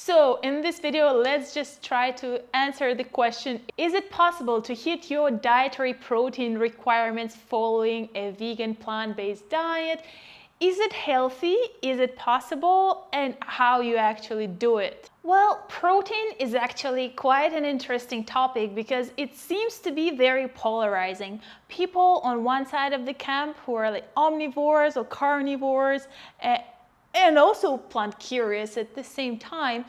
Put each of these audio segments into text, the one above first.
So in this video, let's just try to answer the question, is it possible to hit your dietary protein requirements following a vegan plant-based diet? Is it healthy? Is it possible? And how you actually do it? Well, protein is actually quite an interesting topic because it seems to be very polarizing. People on one side of the camp who are like omnivores or carnivores, and also plant curious at the same time,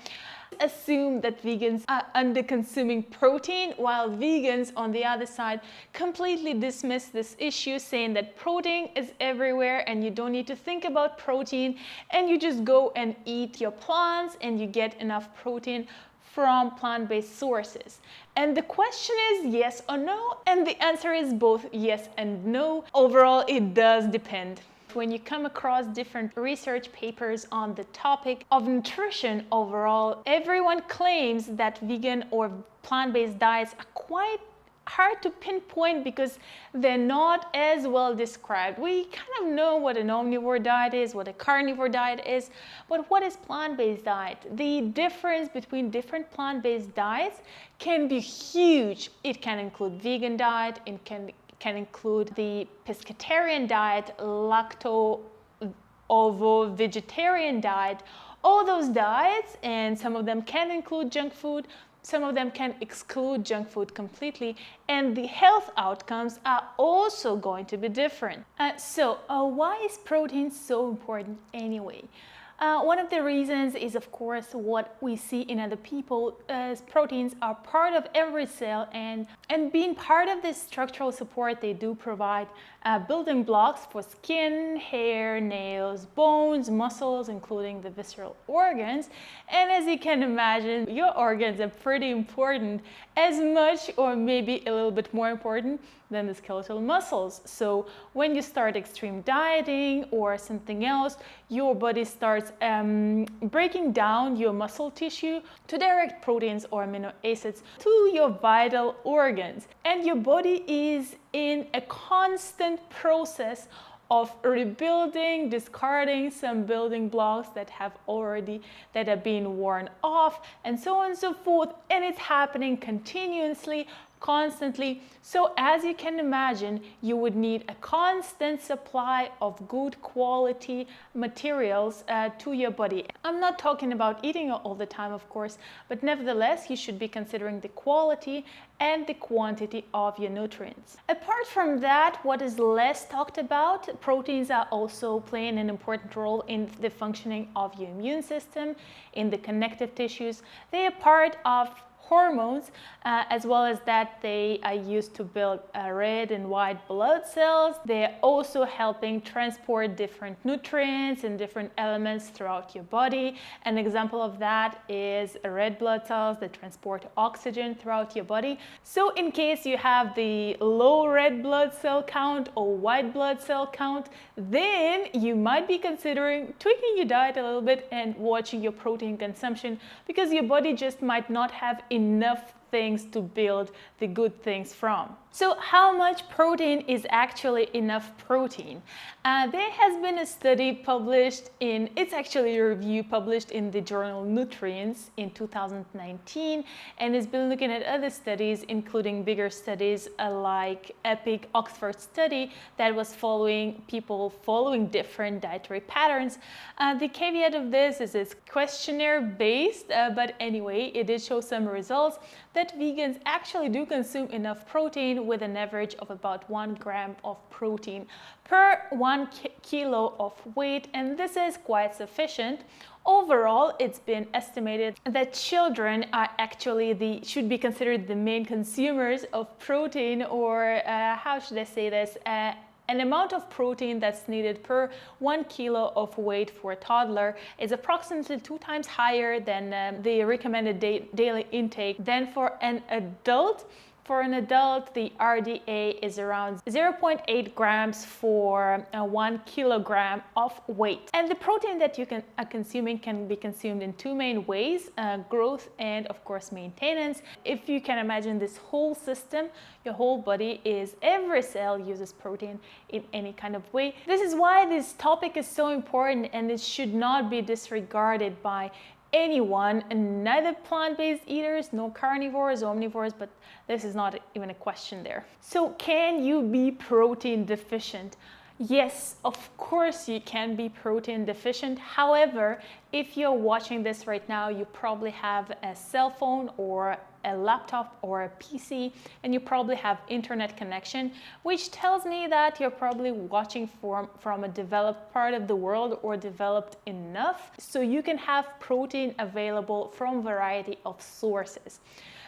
assume that vegans are under consuming protein, while vegans on the other side completely dismiss this issue, saying that protein is everywhere and you don't need to think about protein, and you just go and eat your plants and you get enough protein from plant-based sources. And the question is yes or no, and the answer is both yes and no. Overall, it does depend. When you come across different research papers on the topic of nutrition overall, everyone claims that vegan or plant-based diets are quite hard to pinpoint because they're not as well described. We kind of know what an omnivore diet is, what a carnivore diet is, but what is plant-based diet? The difference between different plant-based diets can be huge. It can include vegan diet, it can include the pescatarian diet, lacto-ovo-vegetarian diet, all those diets, and some of them can include junk food, some of them can exclude junk food completely, and the health outcomes are also going to be different. So why is protein so important anyway? One of the reasons is, of course, what we see in other people, as proteins are part of every cell, and being part of this structural support, they do provide building blocks for skin, hair, nails, bones, muscles, including the visceral organs. And as you can imagine, your organs are pretty important, as much or maybe a little bit more important than the skeletal muscles. So when you start extreme dieting or something else, your body starts breaking down your muscle tissue to direct proteins or amino acids to your vital organs. And your body is in a constant process of rebuilding, discarding some building blocks that are being worn off, and so on and so forth. And it's happening continuously, constantly. So as you can imagine, you would need a constant supply of good quality materials to your body. I'm not talking about eating all the time, of course, but nevertheless, you should be considering the quality and the quantity of your nutrients. Apart from that, what is less talked about, proteins are also playing an important role in the functioning of your immune system, in the connective tissues. They are part of hormones, as well as that they are used to build red and white blood cells. They're also helping transport different nutrients and different elements throughout your body. An example of that is red blood cells that transport oxygen throughout your body. So in case you have the low red blood cell count or white blood cell count, then you might be considering tweaking your diet a little bit and watching your protein consumption, because your body just might not have enough things to build the good things from. So how much protein is actually enough protein? There has been a study published it's actually a review published in the journal Nutrients in 2019, and it's been looking at other studies, including bigger studies like EPIC Oxford study that was following people following different dietary patterns. The caveat of this is it's questionnaire based, but anyway, it did show some results that vegans actually do consume enough protein, with an average of about 1 gram of protein per 1 kilo of weight, and this is quite sufficient. Overall, it's been estimated that children are actually should be considered the main consumers of protein, or how should I say this? An amount of protein that's needed per 1 kilo of weight for a toddler is approximately 2 times higher than the recommended daily intake than for an adult. For an adult, the RDA is around 0.8 grams for 1 kilogram of weight. And the protein that you are consuming can be consumed in 2 main ways, growth and, of course, maintenance. If you can imagine this whole system, your whole body every cell uses protein in any kind of way. This is why this topic is so important, and it should not be disregarded by anyone, neither plant-based eaters, no carnivores, omnivores, but this is not even a question there. So can you be protein deficient? Yes, of course you can be protein deficient. However, if you're watching this right now, you probably have a cell phone or a laptop or a PC, and you probably have internet connection, which tells me that you're probably watching from a developed part of the world or developed enough so you can have protein available from a variety of sources.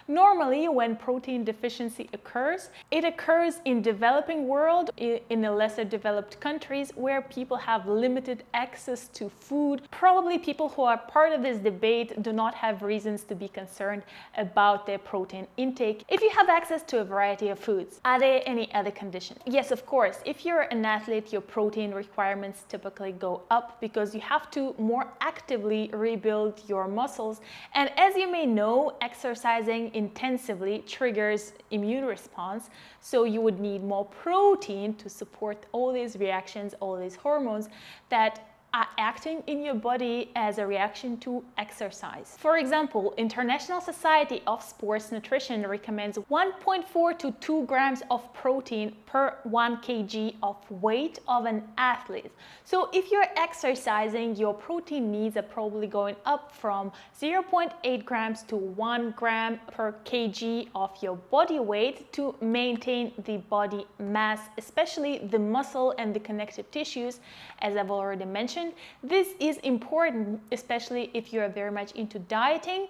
Normally, when protein deficiency occurs, it occurs in developing world, in the lesser developed countries where people have limited access to food. Probably people who are part of this debate do not have reasons to be concerned about their protein intake if you have access to a variety of foods. Are there any other conditions? Yes, of course. If you're an athlete, your protein requirements typically go up because you have to more actively rebuild your muscles. And as you may know, exercising intensively triggers immune response, so you would need more protein to support all these reactions, all these hormones that are acting in your body as a reaction to exercise. For example, International Society of Sports Nutrition recommends 1.4 to 2 grams of protein per 1 kg of weight of an athlete. So if you're exercising, your protein needs are probably going up from 0.8 grams to 1 gram per kg of your body weight to maintain the body mass, especially the muscle and the connective tissues, as I've already mentioned. This is important, especially if you're very much into dieting.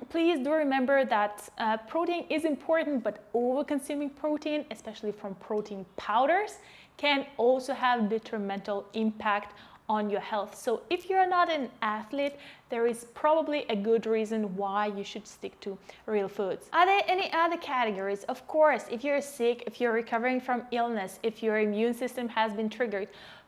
Please do remember that protein is important, but over-consuming protein, especially from protein powders, can also have detrimental impact on your health. So if you're not an athlete, there is probably a good reason why you should stick to real foods. Are there any other categories? Of course, if you're sick, if you're recovering from illness, if your immune system has been triggered,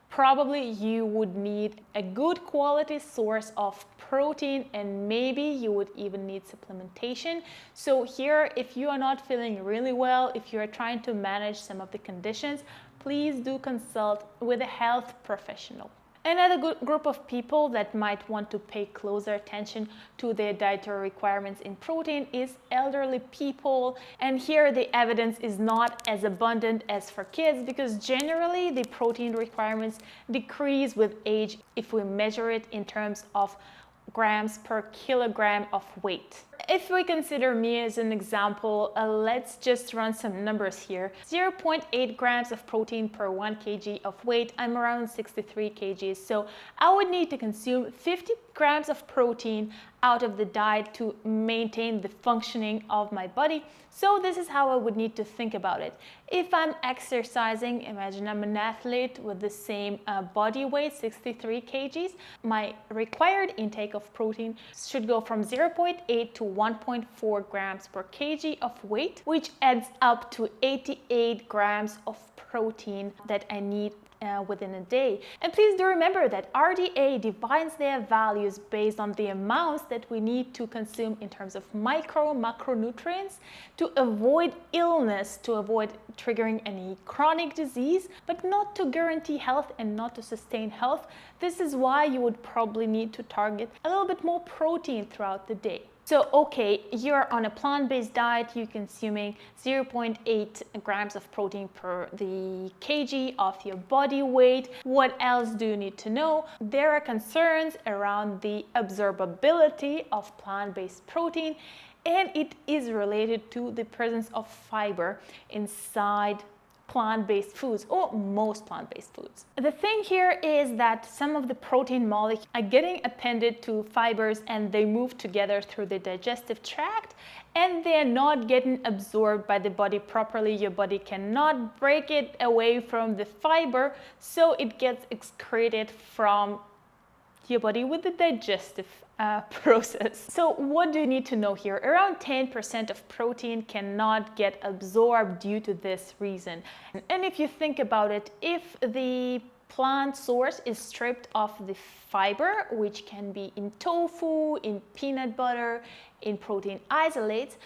probably you would need a good quality source of protein, and maybe you would even need supplementation. So here, if you are not feeling really well, if you're trying to manage some of the conditions, please do consult with a health professional. Another good group of people that might want to pay closer attention to their dietary requirements in protein is elderly people. And here the evidence is not as abundant as for kids because generally the protein requirements decrease with age if we measure it in terms of grams per kilogram of weight. If we consider me as an example, let's just run some numbers here. 0.8 grams of protein per 1 kg of weight. I'm around 63 kgs, so I would need to consume 50 grams of protein out of the diet to maintain the functioning of my body. So this is how I would need to think about it. If I'm exercising, imagine I'm an athlete with the same body weight, 63 kgs, my required intake of protein should go from 0.8 to 1.4 grams per kg of weight, which adds up to 88 grams of protein that I need within a day. And please do remember that RDA divides their values based on the amounts that we need to consume in terms of macronutrients to avoid illness, to avoid triggering any chronic disease, but not to guarantee health and not to sustain health. This is why you would probably need to target a little bit more protein throughout the day. So, okay, you're on a plant-based diet, you're consuming 0.8 grams of protein per the kg of your body weight. What else do you need to know? There are concerns around the absorbability of plant-based protein, and it is related to the presence of fiber inside plant-based foods, or most plant-based foods. The thing here is that some of the protein molecules are getting appended to fibers and they move together through the digestive tract and they're not getting absorbed by the body properly. Your body cannot break it away from the fiber, so it gets excreted from your body with the digestive process. So what do you need to know here? Around 10% of protein cannot get absorbed due to this reason. And if you think about it, if the plant source is stripped of the fiber, which can be in tofu, in peanut butter, in protein isolates,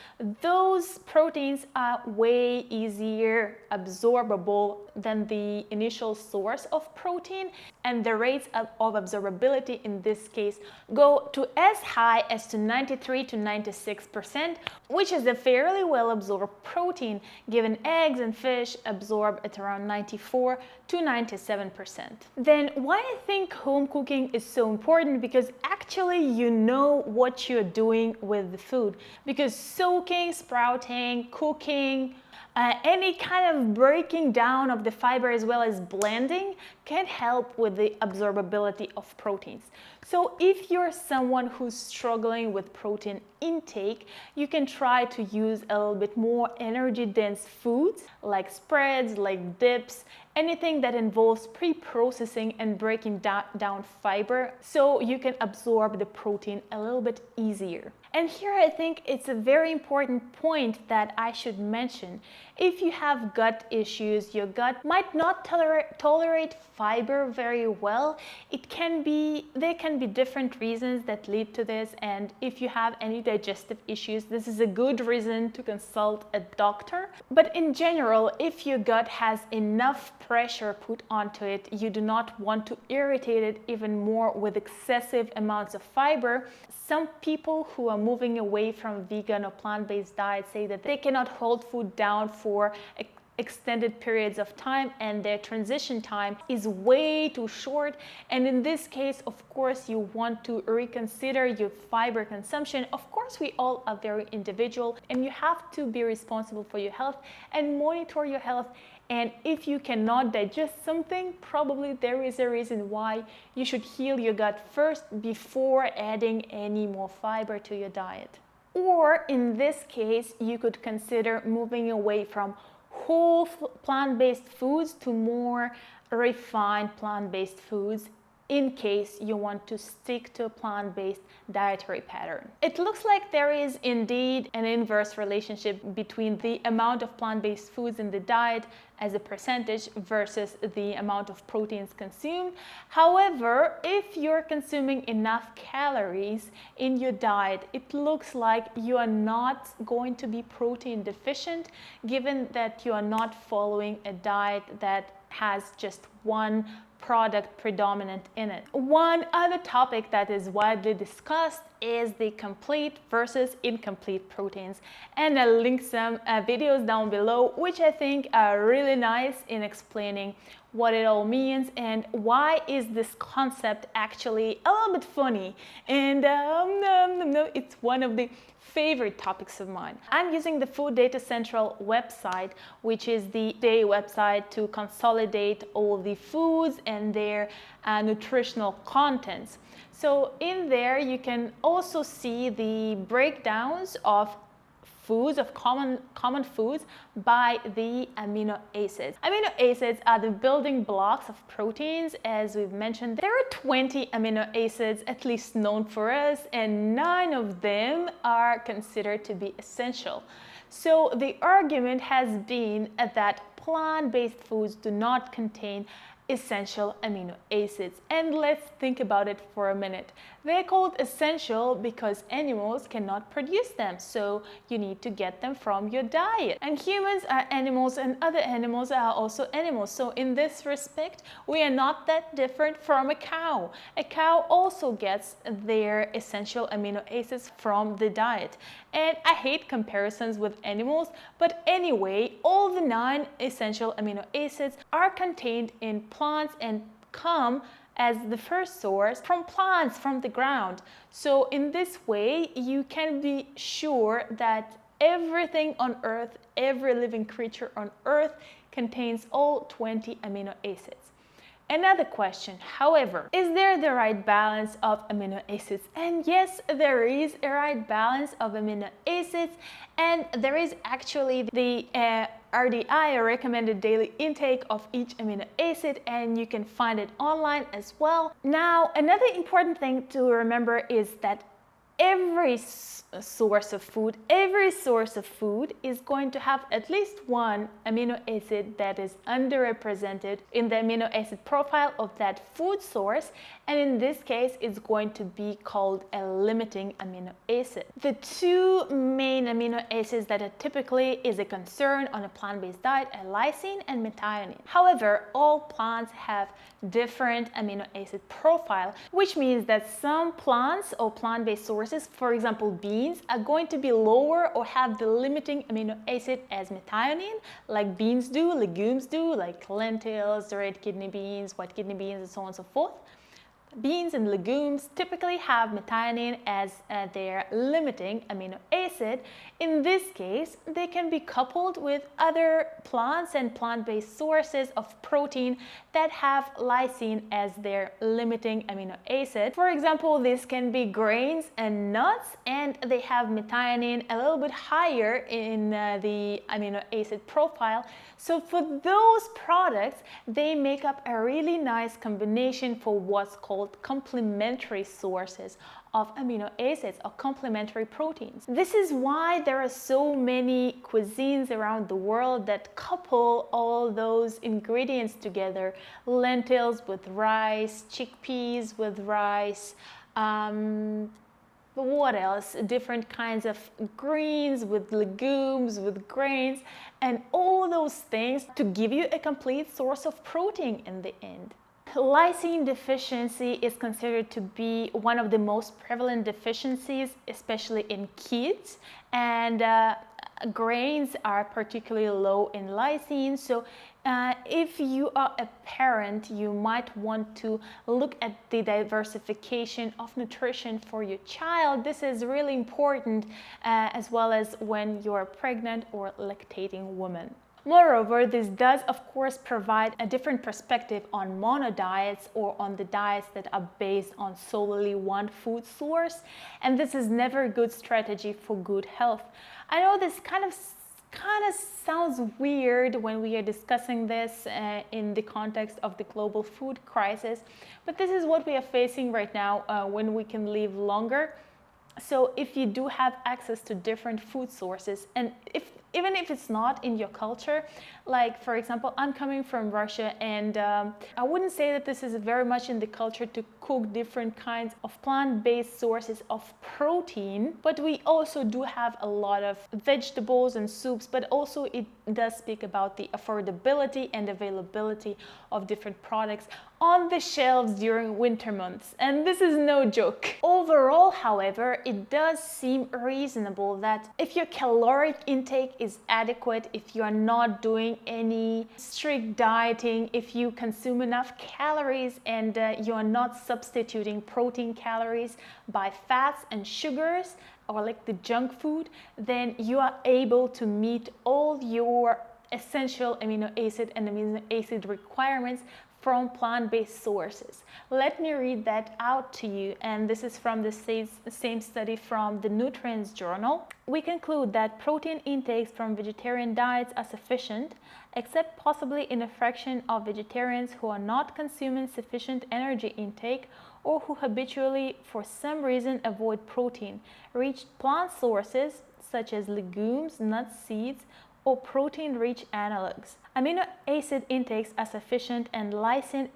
those proteins are way easier absorbable than the initial source of protein, and the rates of absorbability in this case go to as high as to 93 to 96%, which is a fairly well absorbed protein, given eggs and fish absorb at around 94 to 97%. Then why I think home cooking is so important, because actually you know what you're doing with the food, because soaking, sprouting, cooking, any kind of breaking down of the fiber as well as blending can help with the absorbability of proteins. So if you're someone who's struggling with protein intake, you can try to use a little bit more energy-dense foods like spreads, like dips, anything that involves pre-processing and breaking down fiber, so you can absorb the protein a little bit easier. And here I think it's a very important point that I should mention. If you have gut issues, your gut might not tolerate fiber very well. There can be different reasons that lead to this, and if you have any digestive issues, this is a good reason to consult a doctor. But in general, if your gut has enough pressure put onto it, you do not want to irritate it even more with excessive amounts of fiber. Some people who are moving away from vegan or plant-based diets say that they cannot hold food down for extended periods of time, and their transition time is way too short. And in this case, of course, you want to reconsider your fiber consumption. Of course, we all are very individual, and you have to be responsible for your health and monitor your health. And if you cannot digest something, probably there is a reason why you should heal your gut first before adding any more fiber to your diet. Or in this case, you could consider moving away from whole plant-based foods to more refined plant-based foods, in case you want to stick to a plant-based dietary pattern. It looks like there is indeed an inverse relationship between the amount of plant-based foods in the diet as a percentage versus the amount of proteins consumed. However, if you're consuming enough calories in your diet, it looks like you are not going to be protein deficient, given that you are not following a diet that has just one product predominant in it. One other topic that is widely discussed is the complete versus incomplete proteins, and I'll link some videos down below which I think are really nice in explaining what it all means and why is this concept actually a little bit funny, and it's one of the favorite topics of mine. I'm using the Food Data Central website, which is the day website to consolidate all the foods and their nutritional contents. So in there you can also see the breakdowns of foods, of common foods, by the amino acids. Amino acids are the building blocks of proteins. As we've mentioned, there are 20 amino acids at least known for us, and 9 of them are considered to be essential. So the argument has been that plant-based foods do not contain essential amino acids. And let's think about it for a minute. They're called essential because animals cannot produce them, so you need to get them from your diet. And humans are animals, and other animals are also animals. So in this respect, we are not that different from a cow. A cow also gets their essential amino acids from the diet. And I hate comparisons with animals, but anyway, all the 9 essential amino acids are contained in plants and come as the first source from plants, from the ground. So in this way, you can be sure that everything on Earth, every living creature on Earth contains all 20 amino acids. Another question, however, is there the right balance of amino acids? And yes, there is a right balance of amino acids, and there is actually the RDI, or recommended daily intake, of each amino acid, and you can find it online as well. Now, another important thing to remember is that every source of food, every source of food is going to have at least one amino acid that is underrepresented in the amino acid profile of that food source, and in this case it's going to be called a limiting amino acid. The two main amino acids that are typically is a concern on a plant-based diet are lysine and methionine. However, all plants have different amino acid profile, which means that some plants or plant-based sources, for example beans, are going to be lower or have the limiting amino acid as methionine, like beans do, legumes do, like lentils, red kidney beans, white kidney beans, and so on and so forth. Beans and legumes typically have methionine as their limiting amino acid. In this case, they can be coupled with other plants and plant-based sources of protein that have lysine as their limiting amino acid. For example, this can be grains and nuts, and they have methionine a little bit higher in the amino acid profile. So for those products, they make up a really nice combination for what's called complementary sources of amino acids or complementary proteins. This is why there are so many cuisines around the world that couple all those ingredients together: lentils with rice, chickpeas with rice, what else? Different kinds of greens with legumes, with grains, and all those things to give you a complete source of protein in the end. Lysine deficiency is considered to be one of the most prevalent deficiencies, especially in kids, and grains are particularly low in lysine. So if you are a parent, you might want to look at the diversification of nutrition for your child. This is really important, as well as when you're a pregnant or lactating woman. Moreover, this does, of course, provide a different perspective on mono diets or on the diets that are based on solely one food source, and this is never a good strategy for good health. I know this kind of sounds weird when we are discussing this in the context of the global food crisis, but this is what we are facing right now when we can live longer. So if you do have access to different food sources, and even if it's not in your culture, like for example, I'm coming from Russia, and I wouldn't say that this is very much in the culture to cook different kinds of plant-based sources of protein, but we also do have a lot of vegetables and soups, but also it does speak about the affordability and availability of different products on the shelves during winter months, and this is no joke. Overall, however, it does seem reasonable that if your caloric intake is adequate, if you are not doing any strict dieting, if you consume enough calories and you are not substituting protein calories by fats and sugars or like the junk food, then you are able to meet all your essential amino acid and amino acid requirements from plant-based sources. Let me read that out to you, and this is from the same study from the Nutrients Journal. We conclude that protein intakes from vegetarian diets are sufficient, except possibly in a fraction of vegetarians who are not consuming sufficient energy intake or who habitually, for some reason, avoid protein. Rich plant sources such as legumes, nuts, seeds, or protein-rich analogs. Amino acid intakes are sufficient, and lysine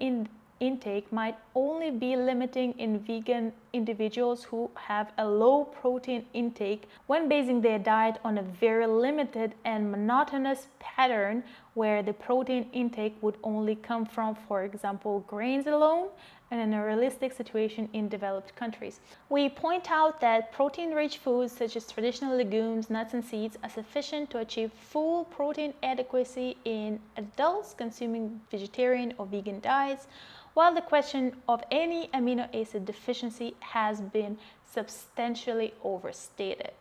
intake might only be limiting in vegan individuals who have a low protein intake when basing their diet on a very limited and monotonous pattern where the protein intake would only come from, for example, grains alone, and in a realistic situation in developed countries. We point out that protein-rich foods such as traditional legumes, nuts, and seeds are sufficient to achieve full protein adequacy in adults consuming vegetarian or vegan diets, while the question of any amino acid deficiency has been substantially overstated.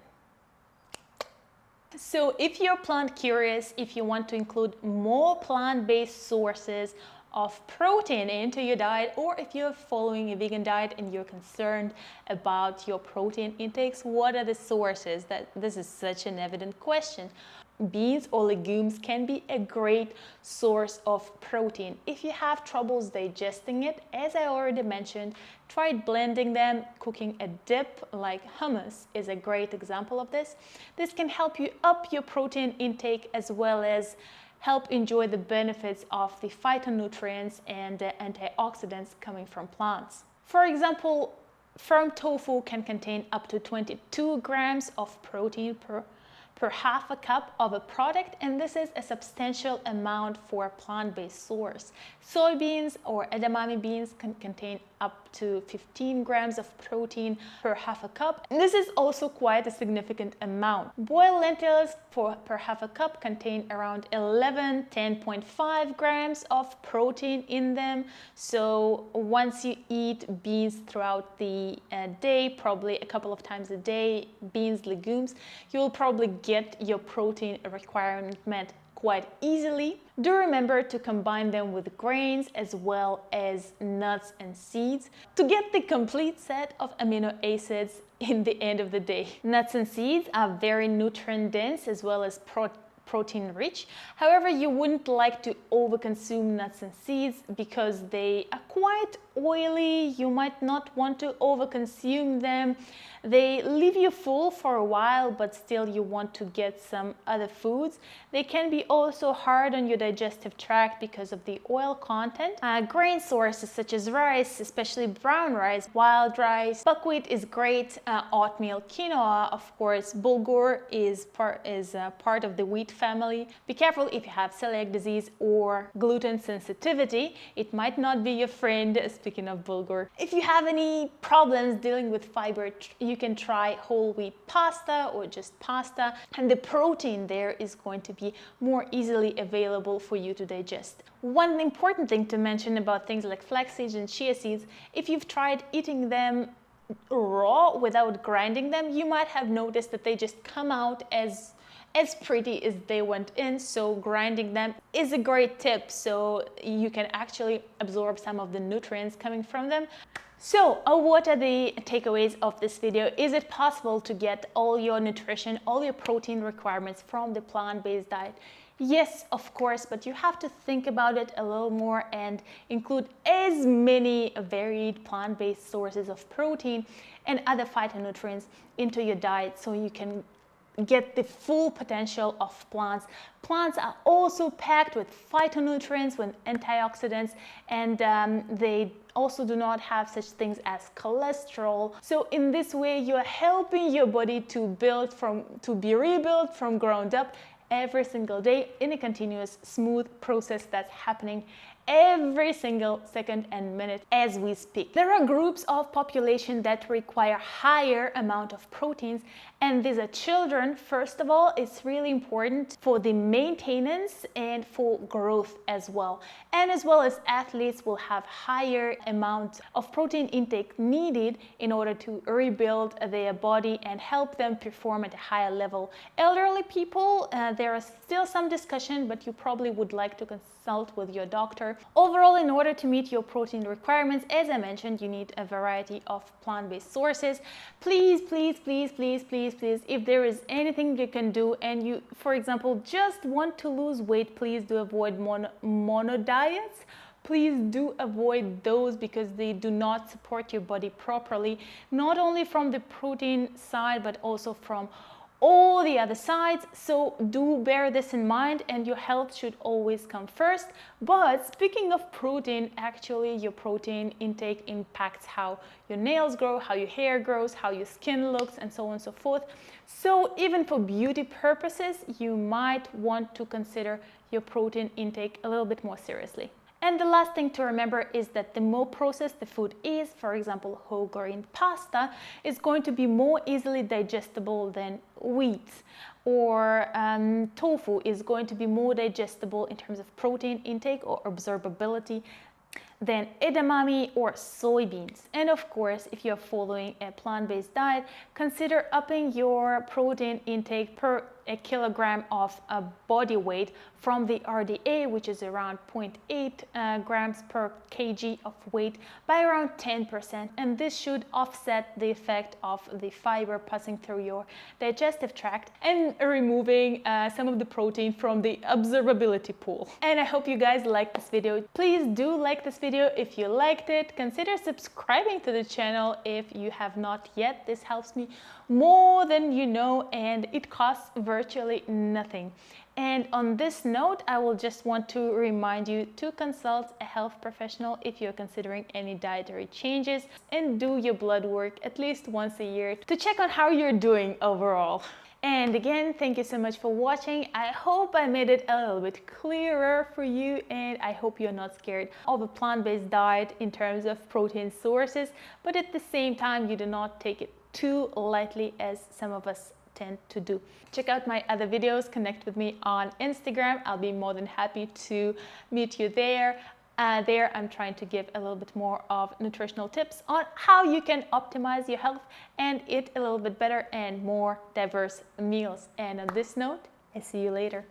So if you're plant curious, if you want to include more plant-based sources of protein into your diet, or if you're following a vegan diet and you're concerned about your protein intakes, what are the sources? This is such an evident question. Beans or legumes can be a great source of protein. If you have troubles digesting it, as I already mentioned, try blending them. Cooking a dip like hummus is a great example of this. This can help you up your protein intake as well as help enjoy the benefits of the phytonutrients and the antioxidants coming from plants. For example, firm tofu can contain up to 22 grams of protein per half a cup of a product, and this is a substantial amount for a plant-based source. Soybeans or edamame beans can contain up to 15 grams of protein per half a cup. And this is also quite a significant amount. Boiled lentils per half a cup contain around 10.5 grams of protein in them. So once you eat beans throughout the day, probably a couple of times a day, beans, legumes, you'll probably get your protein requirement met quite easily. Do remember to combine them with grains as well as nuts and seeds to get the complete set of amino acids in the end of the day. Nuts and seeds are very nutrient dense as well as protein rich. However, you wouldn't like to overconsume nuts and seeds because they are quite oily. You might not want to overconsume them. They leave you full for a while, but still you want to get some other foods. They can be also hard on your digestive tract because of the oil content. Grain sources such as rice, especially brown rice, wild rice, buckwheat is great, oatmeal, quinoa, of course, bulgur is part of the wheat family. Be careful if you have celiac disease or gluten sensitivity. It might not be your friend, speaking of bulgur. If you have any problems dealing with fiber, you can try whole wheat pasta or just pasta, and the protein there is going to be more easily available for you to digest. One important thing to mention about things like flax seeds and chia seeds, if you've tried eating them raw without grinding them, you might have noticed that they just come out as pretty as they went in. So grinding them is a great tip, so you can actually absorb some of the nutrients coming from them. So what are the takeaways of this video? Is it possible to get all your nutrition, all your protein requirements from the plant-based diet? Yes, of course, but you have to think about it a little more and include as many varied plant-based sources of protein and other phytonutrients into your diet so you can get the full potential of plants. Plants are also packed with phytonutrients, with antioxidants, and they also do not have such things as cholesterol. So in this way, you're helping your body to be rebuilt from ground up every single day in a continuous, smooth process that's happening every single second and minute as we speak. There are groups of population that require higher amount of proteins, and these are children. First of all, it's really important for the maintenance and for growth as well. And as well as athletes will have higher amount of protein intake needed in order to rebuild their body and help them perform at a higher level. Elderly people, there is still some discussion, but you probably would like to consult with your doctor. Overall, in order to meet your protein requirements, as I mentioned, you need a variety of plant-based sources. Please, if there is anything you can do and you, for example, just want to lose weight, please do avoid mono diets. Please do avoid those because they do not support your body properly, not only from the protein side, but also from all the other sides. So do bear this in mind, and your health should always come first. But speaking of protein, actually your protein intake impacts how your nails grow, how your hair grows, how your skin looks, and so on and so forth. So even for beauty purposes, you might want to consider your protein intake a little bit more seriously. And the last thing to remember is that the more processed the food is, for example, whole grain pasta, is going to be more easily digestible than wheat, or tofu is going to be more digestible in terms of protein intake or absorbability than edamame or soybeans. And of course, if you're following a plant-based diet, consider upping your protein intake per a kilogram of body weight from the RDA, which is around 0.8 grams per kg of weight, by around 10%. And this should offset the effect of the fiber passing through your digestive tract and removing some of the protein from the absorbability pool. And I hope you guys liked this video. Please do like this video if you liked it. Consider subscribing to the channel if you have not yet. This helps me more than you know, and it costs virtually nothing. And on this note, I will just want to remind you to consult a health professional if you're considering any dietary changes, and do your blood work at least once a year to check on how you're doing overall. And again, thank you so much for watching. I hope I made it a little bit clearer for you, and I hope you're not scared of a plant-based diet in terms of protein sources, but at the same time, you do not take it too lightly as some of us tend to do. Check out my other videos, connect with me on Instagram. I'll be more than happy to meet you there. There I'm trying to give a little bit more of nutritional tips on how you can optimize your health and eat a little bit better and more diverse meals. And on this note, I see you later.